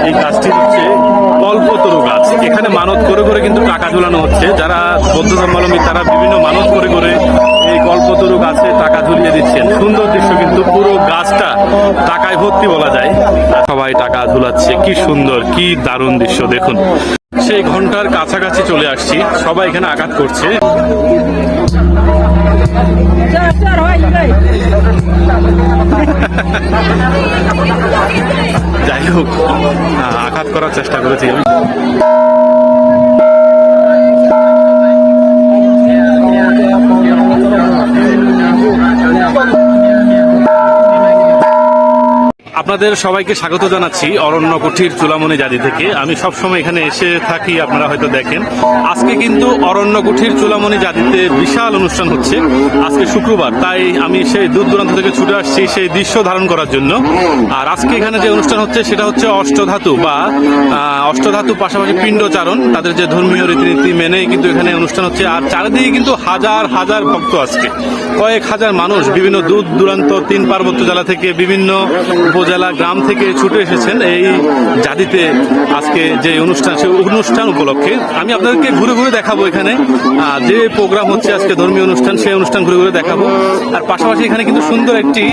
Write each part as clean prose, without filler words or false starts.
এই গাছটি হচ্ছে কল্পতরু গাছ। এখানে মানত করে করে কিন্তু টাকা ঝুলানো হচ্ছে। যারা বৌদ্ধ ধর্মাবলম্বী তারা বিভিন্ন মানত করে করে এই কল্পতরু গাছে টাকা ঝুলিয়ে দিচ্ছেন। সুন্দর দৃশ্য, কিন্তু পুরো গাছটা টাকায় ভর্তি বলা যায়। সবাই টাকা ঝুলাচ্ছে, কি সুন্দর, কি দারুণ দৃশ্য দেখুন। সেই ঘন্টার কাছাকাছি চলে আসছি, সবাই এখানে আঘাত করছে। যাই হোক, আঘাত করার চেষ্টা করেছি আমি। আপনাদের সবাইকে স্বাগত জানাচ্ছি অরণ্য কুঠির চুলামণি জাতি থেকে। আমি সবসময় এখানে এসে থাকি, আপনারা হয়তো দেখেন। আজকে কিন্তু অরণ্য কুঠির চুলামণি জাতিতে বিশাল অনুষ্ঠান হচ্ছে। আজকে শুক্রবার, তাই আমি সেই দূর দূরান্ত থেকে ছুটে আসছি সেই দৃশ্য ধারণ করার জন্য। আর আজকে এখানে যে অনুষ্ঠান হচ্ছে সেটা হচ্ছে অষ্টধাতু বা অষ্টধাতু, পাশাপাশি পিণ্ডচারণ। তাদের যে ধর্মীয় রীতিনীতি মেনেই কিন্তু এখানে অনুষ্ঠান হচ্ছে। আর চারিদিকে কিন্তু হাজার হাজার ভক্ত, আজকে কয়েক হাজার মানুষ বিভিন্ন দূর দূরান্ত 3 পার্বত্য জেলা থেকে, বিভিন্ন উপজেলা গ্রাম থেকে ছুটে এসেছেন এই জাতিতে। আজকে যে অনুষ্ঠান, সেই অনুষ্ঠান উপলক্ষে আমি আপনাদেরকে ঘুরে ঘুরে দেখাবো। এখানে যে প্রোগ্রাম হচ্ছে আজকে, ধর্মীয় অনুষ্ঠান, সেই অনুষ্ঠান ঘুরে ঘুরে দেখাবো। আর পাশাপাশি এখানে কিন্তু সুন্দর একটি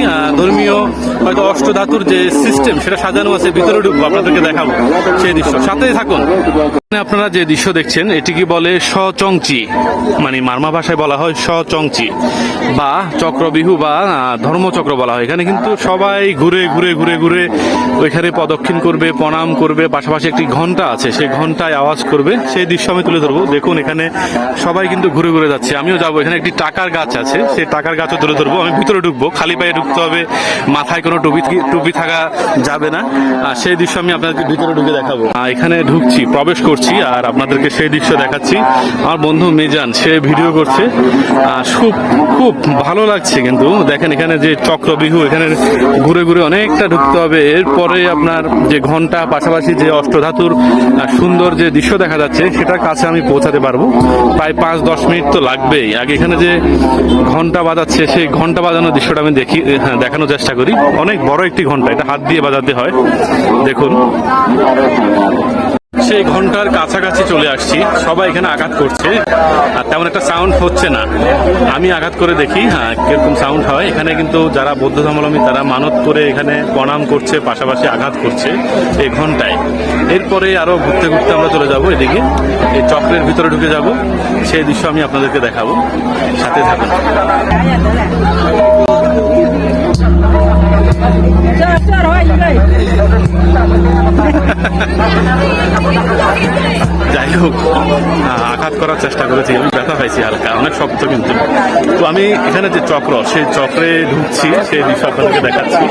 ধর্মীয় হয়তো অষ্টধাতুর যে সিস্টেম সেটা সাজানো আছে, ভিতরে ঢুকবো, আপনাদেরকে দেখাবো সেই দৃশ্য। সাথেই থাকুন। আপনারা যে দৃশ্য দেখছেন এটিকে বলে সচংচি, মানে মারমা ভাষায় বলা হয় সচংচি বা চক্রবিহু বা ধর্মচক্র বলা হয়। এখানে কিন্তু সবাই ঘুরে ঘুরে ঘুরে ঘুরে ওইখানে প্রদক্ষিণ করবে, প্রণাম করবে। পাশাপাশি একটি ঘন্টা আছে, সেই ঘন্টায় আওয়াজ করবে, সেই দৃশ্য আমি তুলে ধরবো। দেখুন এখানে সবাই কিন্তু ঘুরে ঘুরে যাচ্ছে, আমিও যাবো। এখানে একটি টাকার গাছ আছে, সেই টাকার গাছও তুলে ধরবো। আমি ভিতরে ঢুকবো, খালি পায়ে ঢুকতে হবে, মাথায় কোনো টুপি থাকা যাবে না। সেই দৃশ্য আমি আপনাদেরকে ভিতরে ঢুকে দেখাবো। এখানে ঢুকছি, প্রবেশ করছি, আর আপনাদেরকে সেই দৃশ্য দেখাচ্ছি। আমার বন্ধু মিজান সে ভিডিও করছে, খুব খুব ভালো লাগছে। কিন্তু দেখেন এখানে যে চক্রবিহু, এখানে ঘুরে ঘুরে অনেকটা ঢুকতে হবে। এরপরে আপনার যে ঘন্টা, পাশাপাশি যে অষ্টধাতুর সুন্দর যে দৃশ্য দেখা যাচ্ছে সেটার কাছে আমি পৌঁছাতে পারবো। প্রায় 5-10 মিনিট তো লাগবেই। আগে এখানে যে ঘন্টা বাজাচ্ছে, সেই ঘন্টা বাজানোর দৃশ্যটা আমি দেখানোর চেষ্টা করি। অনেক বড় একটি ঘন্টা, এটা হাত দিয়ে বাজাতে হয়। দেখুন সেই ঘন্টার কাছাকাছি চলে আসছি, সবাই এখানে আঘাত করছে। আর তেমন একটা সাউন্ড হচ্ছে না, আমি আঘাত করে দেখি কিরকম সাউন্ড হয়। এখানে কিন্তু যারা বৌদ্ধ ধর্মাবলম্বী তারা মানত করে এখানে প্রণাম করছে, পাশাপাশি আঘাত করছে এই ঘন্টায়। এরপরে আরো ঘুরতে ঘুরতে আমরা চলে যাব এদিকে, এই চক্রের ভিতরে ঢুকে যাব। সেই দৃশ্য আমি আপনাদেরকে দেখাবো, সাথে থাকুন। যাই হোক, আঘাত করার চেষ্টা করেছি আমি, ব্যথা পাইছি হালকা, অনেক শক্ত কিন্তু। তো আমি এখানে যে চক্র, সেই চক্রে ঢুকছি, সেই দৃশ্য আপনাদেরকে দেখাচ্ছি।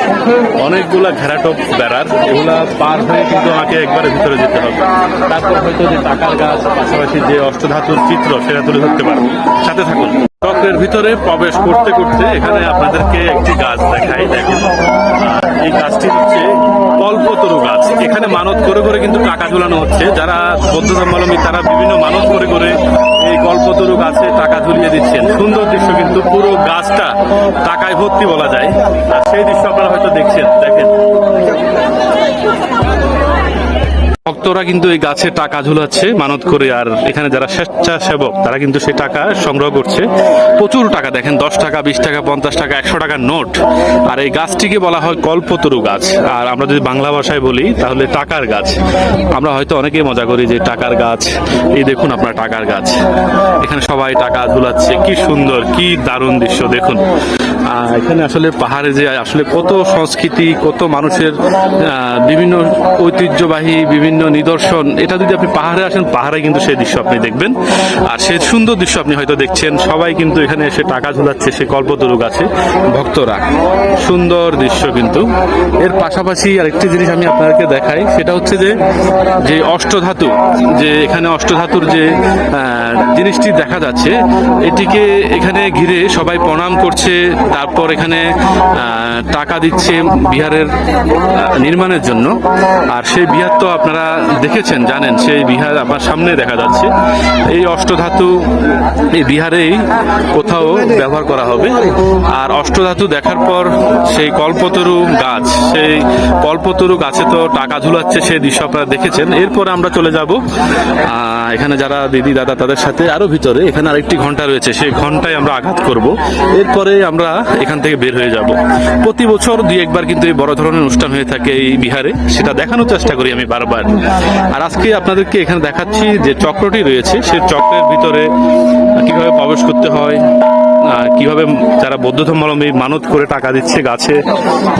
অনেকগুলা ঘেরাটোপ বেড়ার, এগুলা পার হয়ে কিন্তু আমাকে একবারে ভিতরে যেতে হবে। তারপর হয়তো যে টাকার গাছ, পাশাপাশি যে অষ্টধাতুর চিত্র, সেটা তুলে ধরতে পারবো। সাথে থাকুন। চক্রের ভিতরে প্রবেশ করতে করতে এখানে আপনাদেরকে একটি গাছ দেখাই। দেখুন এই গাছটি হচ্ছে কল্পতরু গাছ। এখানে মানত করে করে কিন্তু টাকা ঝুলানো হচ্ছে। যারা বৌদ্ধ ধর্মাবলম্বী তারা বিভিন্ন মানত করে করে এই কল্পতরু গাছে টাকা ঝুলিয়ে দিচ্ছেন। সুন্দর দৃশ্য, কিন্তু পুরো গাছটা টাকায় ভর্তি বলা যায়। আর সেই দৃশ্য আপনারা হয়তো দেখছেন, দেখেন ভক্তরা কিন্তু এই গাছে টাকা ঝুলাচ্ছে মানত করে। আর এখানে যারা স্বেচ্ছাসেবক তারা কিন্তু সেই টাকা সংগ্রহ করছে। প্রচুর টাকা, দেখেন 10 টাকা, 20 টাকা, 50 টাকা, 100 টাকার নোট। আর এই গাছটিকে বলা হয় কল্পতরু গাছ। আর আমরা যদি বাংলা ভাষায় বলি তাহলে টাকার গাছ। আমরা হয়তো অনেকেই মজা করি যে টাকার গাছ, এই দেখুন আপনার টাকার গাছ। এখানে সবাই টাকা ঝুলাচ্ছে, কি সুন্দর, কি দারুণ দৃশ্য দেখুন। এখানে আসলে পাহাড়ে যে আসলে কত সংস্কৃতি, কত মানুষের বিভিন্ন ঐতিহ্যবাহী বিভিন্ন নিদর্শন, এটা যদি আপনি পাহাড়ে আসেন, পাহাড়ে কিন্তু সেই দৃশ্য আপনি দেখবেন। আর সেই সুন্দর দৃশ্য আপনি হয়তো দেখছেন। সবাই কিন্তু এখানে এসে টাকা ঝুলাচ্ছে সেই কল্পতরু গাছে, ভক্তরা। সুন্দর দৃশ্য কিন্তু। এর পাশাপাশি আরেকটি জিনিস আমি আপনাদেরকে দেখাই, সেটা হচ্ছে যে অষ্টধাতু, যে এখানে অষ্টধাতুর যে জিনিসটি দেখা যাচ্ছে, এটিকে এখানে ঘিরে সবাই প্রণাম করছে, তারপর এখানে টাকা দিচ্ছে বিহারের নির্মাণের জন্য। আর সেই বিহার তো আপনারা দেখেছেন, জানেন, সেই বিহার আমার সামনে দেখা যাচ্ছে। এই অষ্টধাতু এই বিহারেই কোথাও ব্যবহার করা হবে। আর অষ্টধাতু দেখার পর সেই কল্পতরু গাছ, সেই কল্পতরু গাছে তো টাকা ঝুলাচ্ছে, সেই দৃশ্য আপনারা দেখেছেন। এরপরে আমরা চলে যাব এখানে যারা দিদি দাদা তাদের সাথে আরো ভিতরে। এখানে আরেকটি ঘন্টা রয়েছে, সেই ঘন্টায় আমরা আঘাত করব। এরপরে আমরা এখান থেকে বের হয়ে যাব। প্রতি বছর দুই একবার কিন্তু এই বড় ধরনের অনুষ্ঠান হয়ে থাকে এই বিহারে, সেটা দেখানোর চেষ্টা করি আমি বারবার। আর আজকে আপনাদেরকে এখানে দেখাচ্ছি যে চক্রটি রয়েছে, সেই চক্রের ভিতরে কিভাবে প্রবেশ করতে হয়, কিভাবে যারা বৌদ্ধ ধর্মাবলম্বী মানত করে টাকা দিচ্ছে গাছে।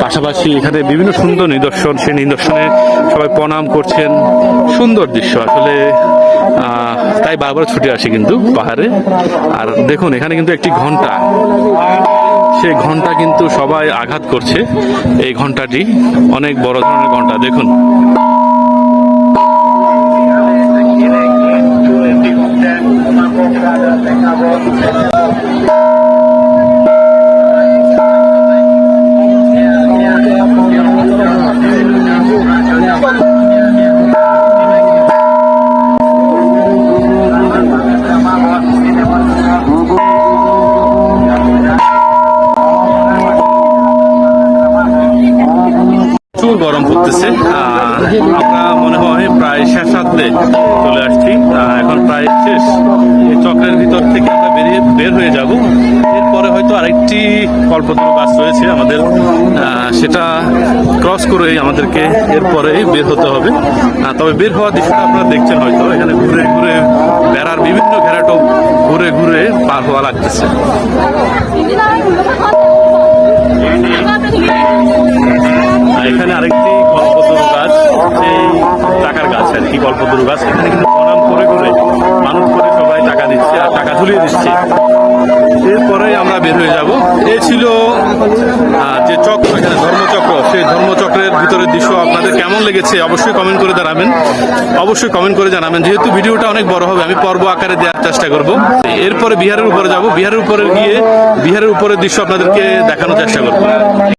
পাশাপাশি এখানে বিভিন্ন সুন্দর নিদর্শন, সেই নিদর্শনে সবাই প্রণাম করছেন। সুন্দর দৃশ্য আসলে, তাই বারবার ছুটে আসি কিন্তু পাহাড়ে। আর দেখুন এখানে কিন্তু একটি ঘন্টা, সেই ঘন্টা কিন্তু সবাই আঘাত করছে। এই ঘন্টাটি অনেক বড় ধরনের ঘন্টা, দেখুন। প্রচুর গরম পড়তেছে। আমরা মনে হয় প্রায় শেষার্ধে চলে আসছি, এখন প্রায় শেষ। এই চক্রের ভিতর থেকে আমরা বের হয়ে যাব। এরপরে হয়তো আরেকটি কল্পতরু গাছ রয়েছে আমাদের, সেটা ক্রস করে আমাদেরকে এরপরে বের হতে হবে। তবে বের হওয়ার দৃশ্যটা আপনারা দেখছেন হয়তো, এখানে ঘুরে ঘুরে বেড়ার বিভিন্ন ঘেরাটো ঘুরে ঘুরে পার হওয়া লাগতেছে। এখানে আরেকটি কল্পতরু গাছ, এই টাকার গাছ আর কি, কল্পতরু গাছ। এখানে কিন্তু প্রণাম করে করে মানত করে সবাই টাকা দিচ্ছে আর টাকা ঝুলিয়ে দিচ্ছে। এরপরে আমরা বের হয়ে যাব। এই ছিল যে চক্র, এখানে ধর্মচক্র, সেই ধর্মচক্রের ভিতরের দৃশ্য আপনাদের কেমন লেগেছে অবশ্যই কমেন্ট করে জানাবেন। অবশ্যই কমেন্ট করে জানাবেন। যেহেতু ভিডিওটা অনেক বড় হবে, আমি পর্ব আকারে দেওয়ার চেষ্টা করব। এরপরে বিহারের উপরে যাব, বিহারের উপরে গিয়ে বিহারের উপরের দৃশ্য আপনাদেরকে দেখানোর চেষ্টা করব।